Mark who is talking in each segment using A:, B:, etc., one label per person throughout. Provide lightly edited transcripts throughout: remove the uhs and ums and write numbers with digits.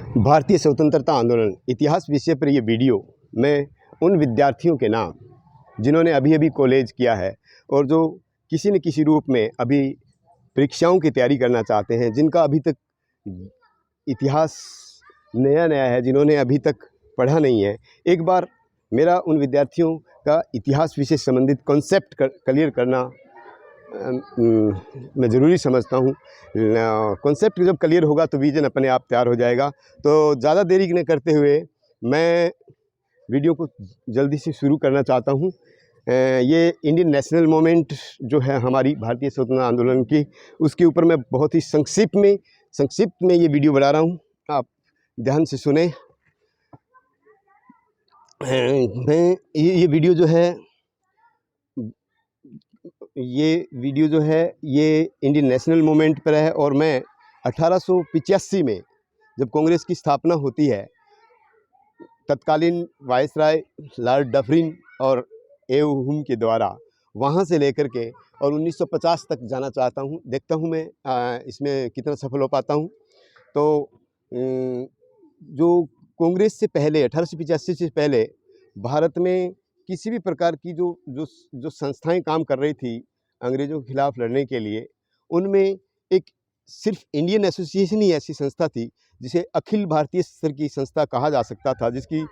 A: भारतीय स्वतंत्रता आंदोलन इतिहास विषय पर ये वीडियो मैं उन विद्यार्थियों के नाम जिन्होंने अभी अभी कॉलेज किया है और जो किसी न किसी रूप में अभी परीक्षाओं की तैयारी करना चाहते हैं, जिनका अभी तक इतिहास नया नया है, जिन्होंने अभी तक पढ़ा नहीं है। एक बार मेरा उन विद्यार्थियों का इतिहास विषय संबंधित कॉन्सेप्ट क्लियर करना मैं ज़रूरी समझता हूँ। कॉन्सेप्ट जब क्लियर होगा तो विजन अपने आप तैयार हो जाएगा। तो ज़्यादा देरी न करते हुए मैं वीडियो को जल्दी से शुरू करना चाहता हूँ। ये इंडियन नेशनल मूवमेंट जो है हमारी भारतीय स्वतंत्रता आंदोलन की, उसके ऊपर मैं बहुत ही संक्षिप्त में ये वीडियो बना रहा हूँ। आप ध्यान से सुने। मैं ये वीडियो जो है ये इंडियन नेशनल मूवमेंट पर है और मैं 1885 में जब कांग्रेस की स्थापना होती है, तत्कालीन वायसराय लॉर्ड डफरिन और एओ हुम के द्वारा वहाँ से लेकर के और 1950 तक जाना चाहता हूँ। देखता हूँ मैं इसमें कितना सफल हो पाता हूँ। तो जो कांग्रेस से पहले 1885 से पहले भारत में किसी भी प्रकार की जो संस्थाएं काम कर रही थी अंग्रेज़ों के खिलाफ लड़ने के लिए, उनमें एक सिर्फ इंडियन एसोसिएशन ही ऐसी संस्था थी जिसे अखिल भारतीय स्तर की संस्था कहा जा सकता था, जिसकी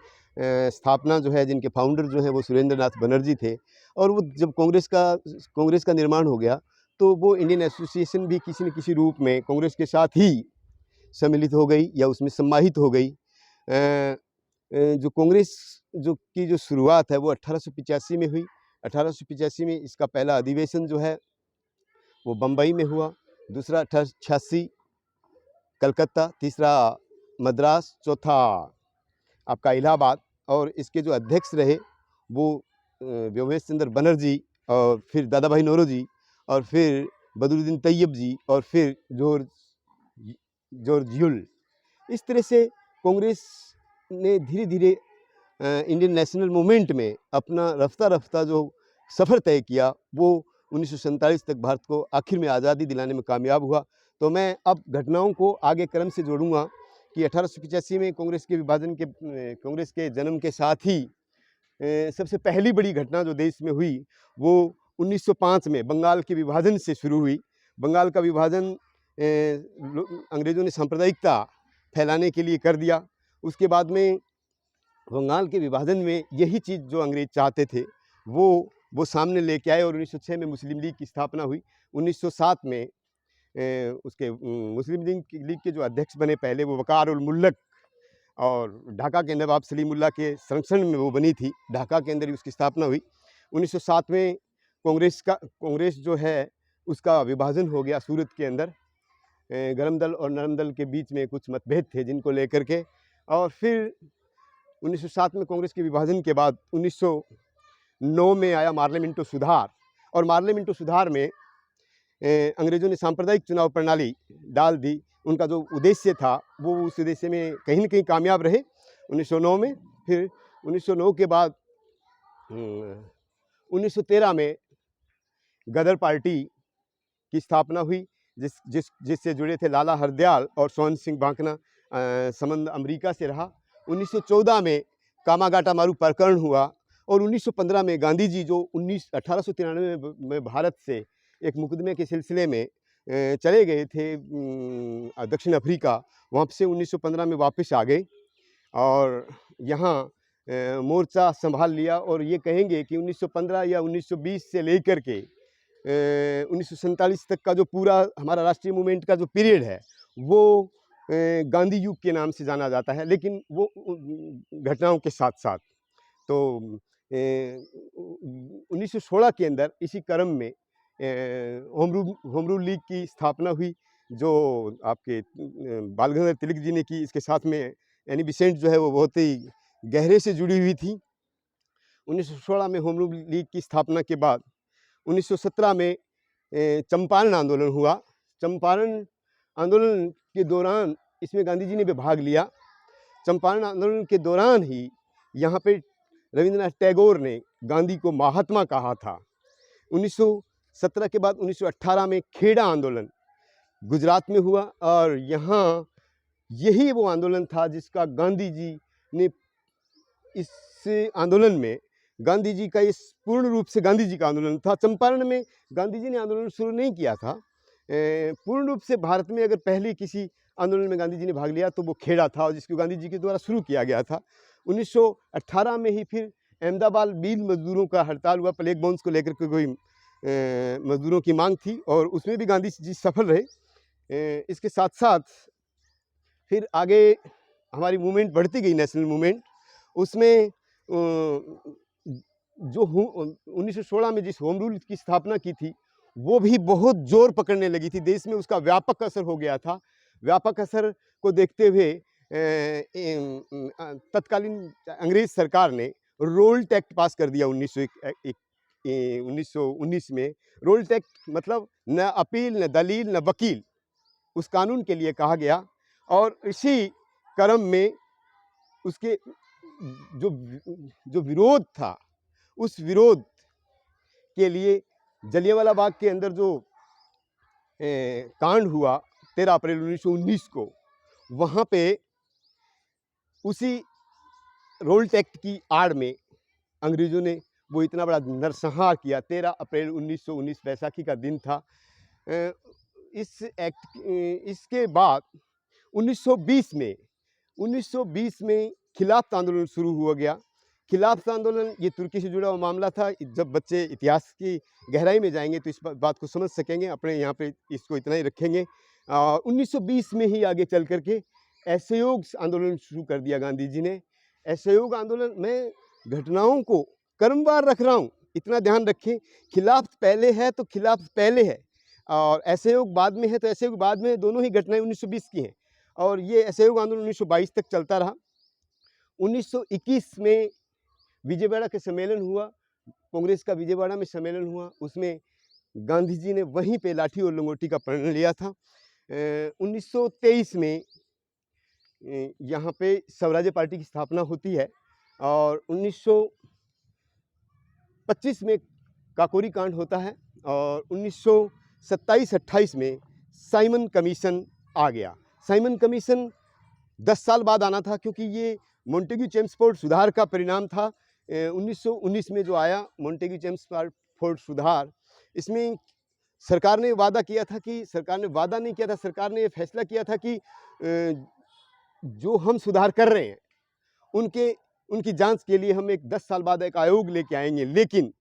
A: स्थापना जो है, जिनके फाउंडर जो हैं वो सुरेंद्र नाथ बनर्जी थे। और वो जब कांग्रेस का निर्माण हो गया तो वो इंडियन एसोसिएशन भी किसी न किसी रूप में कांग्रेस के साथ ही सम्मिलित हो गई या उसमें समाहित हो गई। जो कांग्रेस की शुरुआत है वो 1885 में हुई। 1885 में इसका पहला अधिवेशन जो है वो बम्बई में हुआ, दूसरा 1886 कलकत्ता, तीसरा मद्रास, चौथा आपका इलाहाबाद। और इसके जो अध्यक्ष रहे वो व्योमेश चंद्र बनर्जी और फिर दादा भाई नौरोजी और फिर बदरुद्दीन तैयब जी और फिर जॉर्ज ह्यूल। इस तरह से कांग्रेस ने धीरे धीरे इंडियन नेशनल मूवमेंट में अपना रफ्ता जो सफ़र तय किया वो 1947 तक भारत को आखिर में आज़ादी दिलाने में कामयाब हुआ। तो मैं अब घटनाओं को आगे क्रम से जोड़ूंगा कि 1885 में कांग्रेस के जन्म के साथ ही सबसे पहली बड़ी घटना जो देश में हुई वो 1905 में बंगाल के विभाजन से शुरू हुई। बंगाल का विभाजन अंग्रेज़ों ने सांप्रदायिकता फैलाने के लिए कर दिया। उसके बाद में बंगाल के विभाजन में यही चीज़ जो अंग्रेज़ चाहते थे वो सामने लेके आए और 1906 में मुस्लिम लीग की स्थापना हुई। 1907 में उसके मुस्लिम लीग के जो अध्यक्ष बने पहले वो वकार उल मुल्लक, और ढाका के नवाब सलीमुल्लाह के संरक्षण में वो बनी थी, ढाका के अंदर ही उसकी स्थापना हुई। 1907 में कांग्रेस जो है उसका विभाजन हो गया सूरत के अंदर। गरम दल और नरम दल के बीच में कुछ मतभेद थे जिनको लेकर के, और फिर 1907 में कांग्रेस के विभाजन के बाद 1909 में आया मार्लियामेंटो सुधार, और मार्लियामेंटो सुधार में अंग्रेज़ों ने सांप्रदायिक चुनाव प्रणाली डाल दी। उनका जो उद्देश्य था वो उस उद्देश्य में कहीं न कहीं कामयाब रहे 1909 में। फिर 1909 के बाद 1913 में गदर पार्टी की स्थापना हुई, जिससे जुड़े थे लाला हरदयाल और सोहन सिंह बांकना। संबंध अमेरिका से रहा। 1914 में कामागाटा मारू प्रकरण हुआ और 1915 में गांधी जी जो 1893 में भारत से एक मुकदमे के सिलसिले में चले गए थे दक्षिण अफ्रीका, वहाँ से 1915 में वापस आ गए और यहाँ मोर्चा संभाल लिया। और ये कहेंगे कि 1915 या 1920 से लेकर के 1947 तक का जो पूरा हमारा राष्ट्रीय मूवमेंट का जो पीरियड है वो गांधी युग के नाम से जाना जाता है। लेकिन वो घटनाओं के साथ साथ तो 1916 के अंदर इसी क्रम में होम रूल लीग की स्थापना हुई, जो आपके बाल गंगाधर तिलक जी ने की। इसके साथ में एनी बेसेंट जो है वो बहुत ही गहरे से जुड़ी हुई थी। 1916 में होम रूल लीग की स्थापना के बाद 1917 में चंपारण आंदोलन हुआ। चंपारण आंदोलन के दौरान इसमें गांधी जी ने भी भाग लिया। चंपारण आंदोलन के दौरान ही यहाँ पे रविंद्रनाथ टैगोर ने गांधी को महात्मा कहा था। 1917 के बाद 1918 में खेड़ा आंदोलन गुजरात में हुआ और यहाँ यही वो आंदोलन था जिसका गांधी जी ने, इस आंदोलन में गांधी जी का, इस पूर्ण रूप से गांधी जी का आंदोलन था। चंपारण में गांधी जी ने आंदोलन शुरू नहीं किया था। पूर्ण रूप से भारत में अगर पहले किसी आंदोलन में गांधी जी ने भाग लिया तो वो खेड़ा था, जिसको गांधी जी के द्वारा शुरू किया गया था। 1918 में ही फिर अहमदाबाद मिल मजदूरों का हड़ताल हुआ, प्लेग बाउंस को लेकर के कोई मजदूरों की मांग थी, और उसमें भी गांधी जी सफल रहे। इसके साथ साथ फिर आगे हमारी मूवमेंट बढ़ती गई, नेशनल मूवमेंट। उसमें जो 1916 में जिस होम रूल की स्थापना की थी, वो भी बहुत जोर पकड़ने लगी थी। देश में उसका व्यापक असर हो गया था। व्यापक असर को देखते हुए तत्कालीन अंग्रेज सरकार ने रोल्ट एक्ट पास कर दिया 1919 में। रोल्ट एक्ट मतलब न अपील, न दलील, न वकील, उस कानून के लिए कहा गया। और इसी क्रम में उसके जो विरोध था, उस विरोध के लिए जलियांवाला बाग के अंदर जो कांड हुआ 13 अप्रैल 1919 को, वहाँ पे उसी रोल्ट एक्ट की आड़ में अंग्रेज़ों ने वो इतना बड़ा नरसंहार किया। 13 अप्रैल 1919 बैसाखी का दिन था। इसके बाद 1920 में खिलाफत आंदोलन शुरू हुआ गया। खिलाफत आंदोलन ये तुर्की से जुड़ा हुआ मामला था। जब बच्चे इतिहास की गहराई में जाएंगे तो इस बात को समझ सकेंगे। अपने यहाँ पे इसको इतना ही रखेंगे। 1920 में ही आगे चल करके असहयोग आंदोलन शुरू कर दिया गांधी जी ने। असहयोग आंदोलन में घटनाओं को क्रमवार रख रहा हूँ, इतना ध्यान रखें। खिलाफत पहले है तो खिलाफत पहले है, और असहयोग बाद में है तो असहयोग बाद में। दोनों ही घटनाएं 1920 की हैं, और ये असहयोग आंदोलन 1922 तक चलता रहा। 1921 में विजयवाड़ा के सम्मेलन हुआ, कांग्रेस का विजयवाड़ा में सम्मेलन हुआ। उसमें गांधी जी ने वहीं पे लाठी और लंगोटी का प्रण लिया था। 1923 में यहाँ पे स्वराज्य पार्टी की स्थापना होती है, और 1925 में काकोरी कांड होता है, और 1927-28 में साइमन कमीशन आ गया। साइमन कमीशन 10 साल बाद आना था, क्योंकि ये मोंटेग्यू चेम्सफोर्ड सुधार का परिणाम था। 1919 में जो आया मोंटेग्यू चेम्सफोर्ड सुधार, इसमें सरकार ने वादा किया था कि, सरकार ने वादा नहीं किया था, सरकार ने ये फैसला किया था कि जो हम सुधार कर रहे हैं उनकी जांच के लिए हम 10 साल बाद एक आयोग लेके आएंगे। लेकिन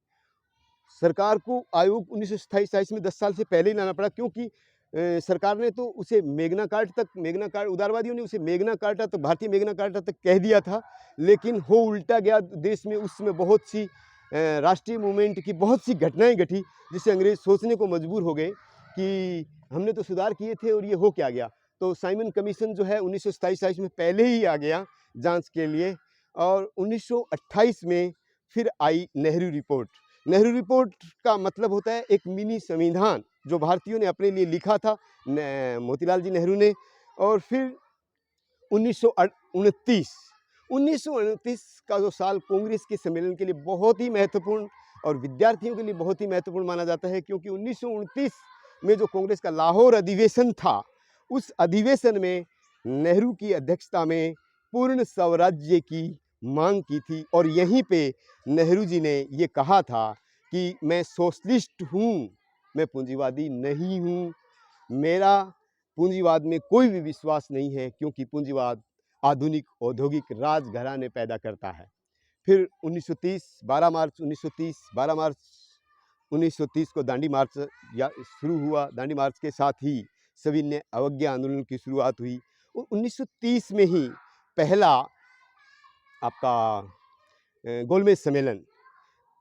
A: सरकार को आयोग 1927-28 में 10 साल से पहले ही लाना पड़ा, क्योंकि सरकार ने तो उसे मेगना कार्टा, उदारवादियों ने उसे मेगना कार्टा तक, भारतीय मेगना कार्टा तक कह दिया था। लेकिन हो उल्टा गया। देश में उस समय बहुत सी राष्ट्रीय मूवमेंट की बहुत सी घटनाएं घटी, जिससे अंग्रेज सोचने को मजबूर हो गए कि हमने तो सुधार किए थे और ये हो क्या गया। तो साइमन कमीशन जो है 1927-28 में पहले ही आ गया जांच के लिए। और 1928 में फिर आई नेहरू रिपोर्ट। नेहरू रिपोर्ट का मतलब होता है एक मिनी संविधान, जो भारतीयों ने अपने लिए लिखा था, मोतीलाल जी नेहरू ने। और फिर 1929 का जो साल कांग्रेस के सम्मेलन के लिए बहुत ही महत्वपूर्ण और विद्यार्थियों के लिए बहुत ही महत्वपूर्ण माना जाता है, क्योंकि 1929 में जो कांग्रेस का लाहौर अधिवेशन था, उस अधिवेशन में नेहरू की अध्यक्षता में पूर्ण स्वराज्य की मांग की थी। और यहीं पे नेहरू जी ने ये कहा था कि मैं सोशलिस्ट हूँ, मैं पूंजीवादी नहीं हूँ, मेरा पूंजीवाद में कोई भी विश्वास नहीं है, क्योंकि पूंजीवाद आधुनिक औद्योगिक राजघराने पैदा करता है। फिर 12 मार्च 1930 को दांडी मार्च शुरू हुआ। दांडी मार्च के साथ ही सविनय अवज्ञा आंदोलन की शुरुआत हुई। 1930 में ही पहला आपका गोलमेज सम्मेलन,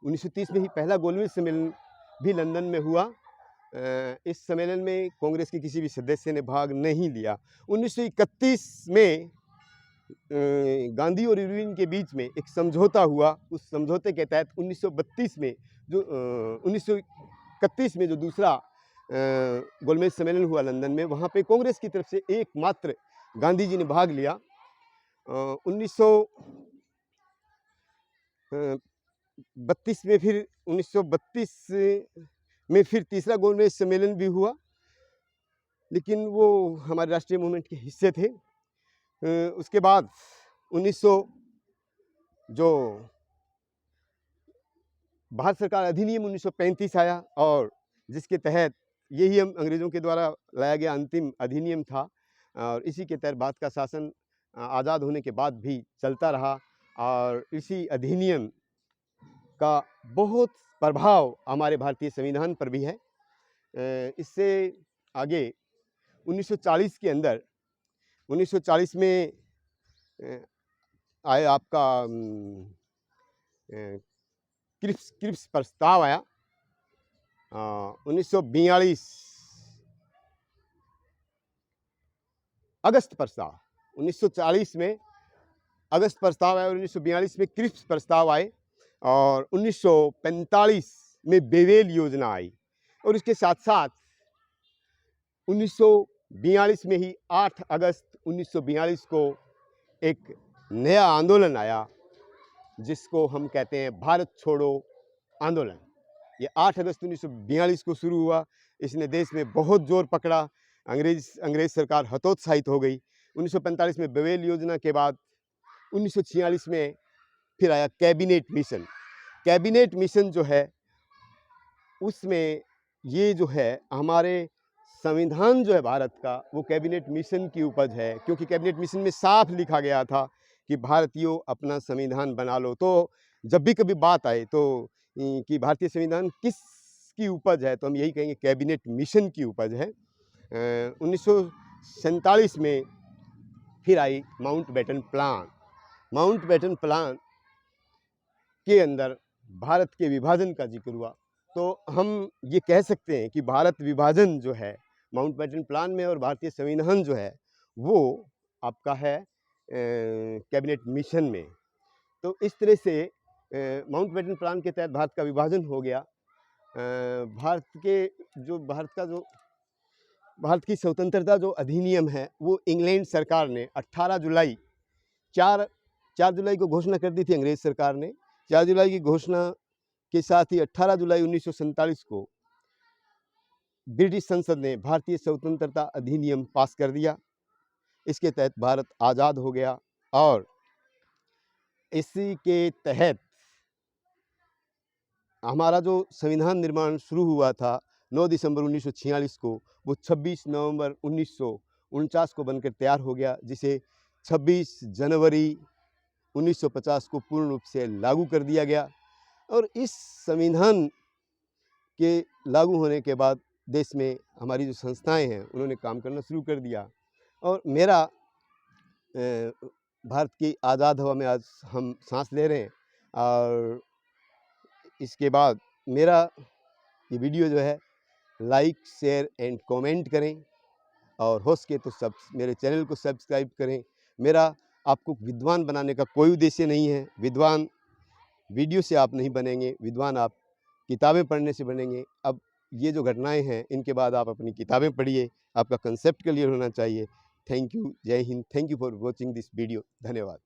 A: 1930 में ही पहला गोलमेज सम्मेलन भी लंदन में हुआ। इस सम्मेलन में कांग्रेस के किसी भी सदस्य ने भाग नहीं लिया। 1931 में गांधी और इरविन के बीच में एक समझौता हुआ। उस समझौते के तहत 1932 में जो 1931 में जो दूसरा गोलमेज सम्मेलन हुआ लंदन में, वहाँ पे कांग्रेस की तरफ से एकमात्र गांधी जी ने भाग लिया। 1932 में फिर 1932 में फिर तीसरा गोलमेज सम्मेलन भी हुआ, लेकिन वो हमारे राष्ट्रीय मूवमेंट के हिस्से थे। उसके बाद 1900 जो भारत सरकार अधिनियम 1935 आया और जिसके तहत यही हम अंग्रेज़ों के द्वारा लाया गया अंतिम अधिनियम था और इसी के तहत भारत का शासन आज़ाद होने के बाद भी चलता रहा और इसी अधिनियम का बहुत प्रभाव हमारे भारतीय संविधान पर भी है। इससे आगे 1940 के अंदर 1940 में आए आपका क्रिप्स प्रस्ताव आया 1942 अगस्त प्रस्ताव 1940 में अगस्त प्रस्ताव आया और 1942 में क्रिप्स प्रस्ताव आए और 1945 में बेवेल योजना आई और इसके साथ साथ 1942 में ही 8 अगस्त 1942 को एक नया आंदोलन आया जिसको हम कहते हैं भारत छोड़ो आंदोलन। ये 8 अगस्त 1942 को शुरू हुआ। इसने देश में बहुत जोर पकड़ा। अंग्रेज सरकार हतोत्साहित हो गई। 1945 में बेवेल योजना के बाद 1946 में फिर आया कैबिनेट मिशन। कैबिनेट मिशन जो है उसमें ये जो है हमारे संविधान जो है भारत का वो कैबिनेट मिशन की उपज है, क्योंकि कैबिनेट मिशन में साफ लिखा गया था कि भारतीयों अपना संविधान बना लो। तो जब भी कभी बात आए तो कि भारतीय संविधान किसकी उपज है तो हम यही कहेंगे कैबिनेट मिशन की उपज है। 1947 में फिर आई माउंटबेटन प्लान। माउंटबेटन प्लान के अंदर भारत के विभाजन का जिक्र हुआ। तो हम ये कह सकते हैं कि भारत विभाजन जो है माउंटबेटन प्लान में और भारतीय संविधान जो है वो आपका है कैबिनेट मिशन में। तो इस तरह से माउंटबेटन प्लान के तहत भारत का विभाजन हो गया। भारत की स्वतंत्रता जो अधिनियम है वो इंग्लैंड सरकार ने 4 जुलाई को घोषणा कर दी थी अंग्रेज सरकार ने। 4 जुलाई की घोषणा के साथ ही 18 जुलाई 1947 को ब्रिटिश संसद ने भारतीय स्वतंत्रता अधिनियम पास कर दिया। इसके तहत भारत आज़ाद हो गया और इसी के तहत हमारा जो संविधान निर्माण शुरू हुआ था 9 दिसंबर 1946 को वो 26 नवंबर 1949 को बनकर तैयार हो गया, जिसे 26 जनवरी 1950 को पूर्ण रूप से लागू कर दिया गया। और इस संविधान के लागू होने के बाद देश में हमारी जो संस्थाएं हैं उन्होंने काम करना शुरू कर दिया और मेरा भारत की आज़ाद हवा में आज हम सांस ले रहे हैं। और इसके बाद मेरा ये वीडियो जो है लाइक शेयर एंड कमेंट करें और हो सके तो मेरे चैनल को सब्सक्राइब करें। मेरा आपको विद्वान बनाने का कोई उद्देश्य नहीं है। विद्वान वीडियो से आप नहीं बनेंगे, विद्वान आप किताबें पढ़ने से बनेंगे। अब ये जो घटनाएं हैं इनके बाद आप अपनी किताबें पढ़िए, आपका कंसेप्ट क्लियर होना चाहिए। थैंक यू, जय Hind. Thank you for watching this video. धन्यवाद।